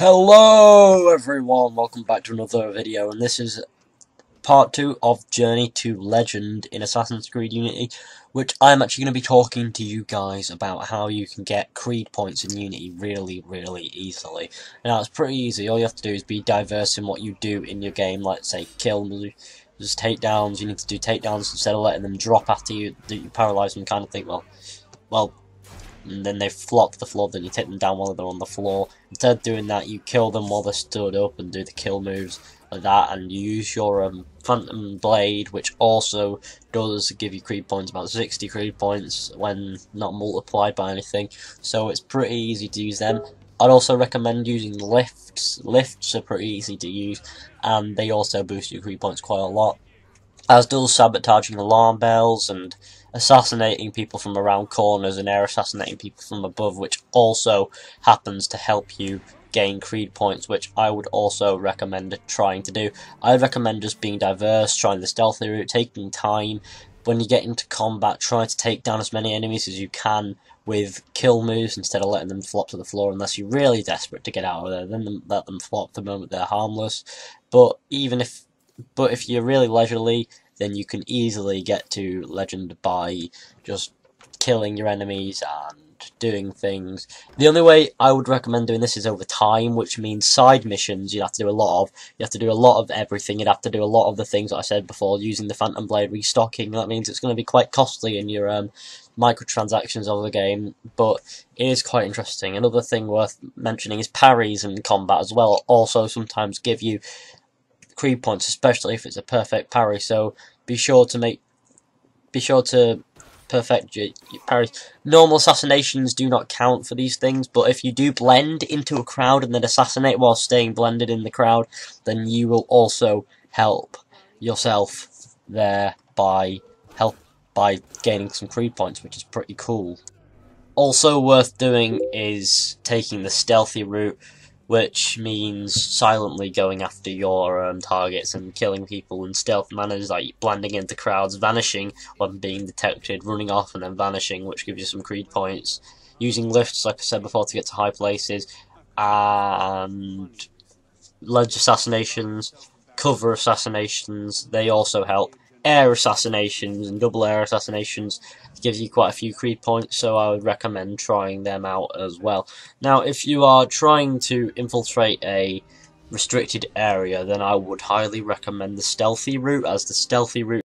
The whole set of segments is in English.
Hello everyone, welcome back to another video, and this is part 2 of Journey to Legend in Assassin's Creed Unity, which I'm actually going to be talking to you guys about how you can get Creed points in Unity really easily. Now, it's pretty easy. All you have to do is be diverse in what you do in your game, like say kills, just takedowns. You need to do takedowns instead of letting them drop after you, that you paralyze them kind of thing. Well, and then they flop to the floor, then you take them down while they're on the floor. Instead of doing that, you kill them while they're stood up and do the kill moves like that, and you use your Phantom Blade, which also does give you Creed points, about 60 Creed points when not multiplied by anything, so it's pretty easy to use them. I'd also recommend using lifts. Lifts are pretty easy to use, and they also boost your Creed points quite a lot, as does sabotaging alarm bells and assassinating people from around corners and air assassinating people from above, which also happens to help you gain Creed points, which I would also recommend trying to do. I would recommend just being diverse, trying the stealthy route, taking time. When you get into combat, try to take down as many enemies as you can with kill moves instead of letting them flop to the floor, unless you're really desperate to get out of there. Then let them flop the moment they're harmless. But if you're really leisurely, then you can easily get to Legend by just killing your enemies and doing things. The only way I would recommend doing this is over time, which means side missions you have to do a lot of. You have to do a lot of everything. You'd have to do a lot of the things that I said before, using the Phantom Blade, restocking. That means it's going to be quite costly in your microtransactions of the game, but it is quite interesting. Another thing worth mentioning is parries in combat as well, also sometimes give you Creed points, especially if it's a perfect parry. So be sure to perfect your parries. Normal assassinations do not count for these things, but if you do blend into a crowd and then assassinate while staying blended in the crowd, then you will also help yourself there by gaining some Creed points, which is pretty cool. Also worth doing is taking the stealthy route, which means silently going after your targets and killing people in stealth manners, like blending into crowds, vanishing when being detected, running off and then vanishing, which gives you some Creed points. Using lifts, like I said before, to get to high places, and ledge assassinations, cover assassinations, they also help. Air assassinations and double air assassinations gives you quite a few Creed points, so I would recommend trying them out as well. Now, if you are trying to infiltrate a restricted area, then I would highly recommend the stealthy route, as the stealthy route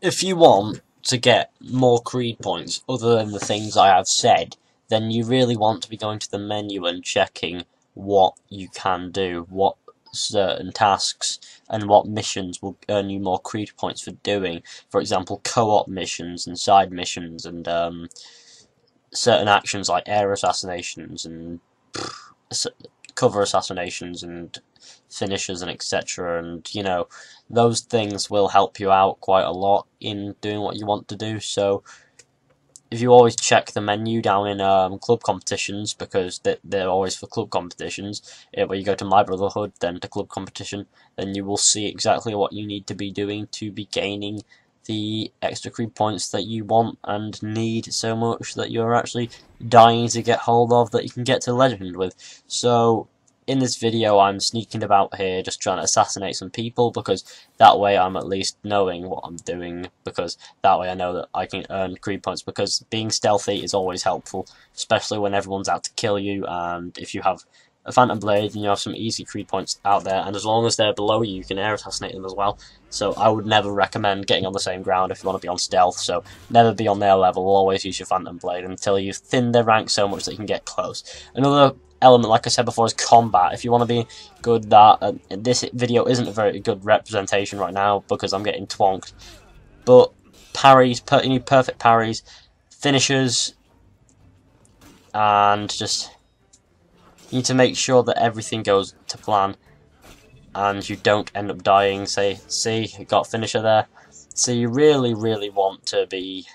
if you want to get more Creed points other than the things I have said, then you really want to be going to the menu and checking what you can do, what certain tasks and what missions will earn you more Creed points for doing. For example, co-op missions and side missions, and certain actions like air assassinations and cover assassinations and finishers and etc. And you know, those things will help you out quite a lot in doing what you want to do. So if you always check the menu down in club competitions, because they're always for club competitions, where you go to My Brotherhood, then to club competition, then you will see exactly what you need to be doing to be gaining the extra Creed points that you want and need so much that you're actually dying to get hold of, that you can get to Legend with. So in this video I'm sneaking about here just trying to assassinate some people, because that way I'm at least knowing what I'm doing, because that way I know that I can earn Creed points, because being stealthy is always helpful, especially when everyone's out to kill you, and if you have a Phantom Blade, and you have some easy creep points out there, and as long as they're below you, you can air assassinate them as well. So I would never recommend getting on the same ground if you want to be on stealth, so never be on their level, always use your Phantom Blade until you've thinned their rank so much that you can get close. Another element, like I said before, is combat. If you want to be good at this video isn't a very good representation right now because I'm getting twonked, but parries, you need perfect parries, finishers, and just you need to make sure that everything goes to plan and you don't end up dying. See, you got finisher there. So you really want to be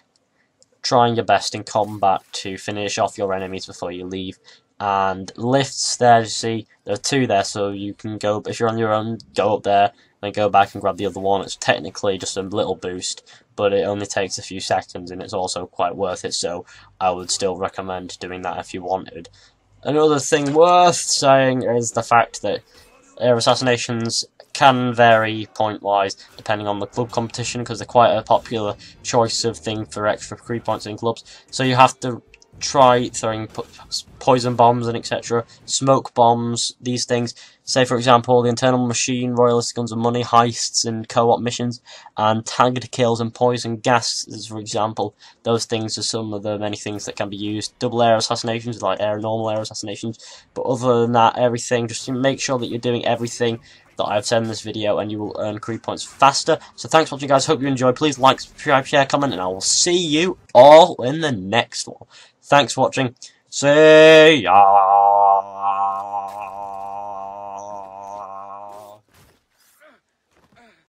trying your best in combat to finish off your enemies before you leave. And lifts there, you see, there are two there, so you can go, if you're on your own, go up there, then go back and grab the other one. It's technically just a little boost, but it only takes a few seconds, and it's also quite worth it, so I would still recommend doing that if you wanted. Another thing worth saying is the fact that air assassinations can vary point-wise depending on the club competition, because they're quite a popular choice of thing for extra creep points in clubs, so you have to try throwing poison bombs and etc., smoke bombs, these things. Say for example the Internal Machine, Royalist Guns and Money, heists and co-op missions, and tagged kills and poison gases, for example. Those things are some of the many things that can be used. Double air assassinations, like normal air assassinations, but other than that, everything, just make sure that you're doing everything that I've said in this video and you will earn creep points faster. So thanks for watching, guys. Hope you enjoyed. Please like, subscribe, share, comment, and I will see you all in the next one. Thanks for watching. See ya!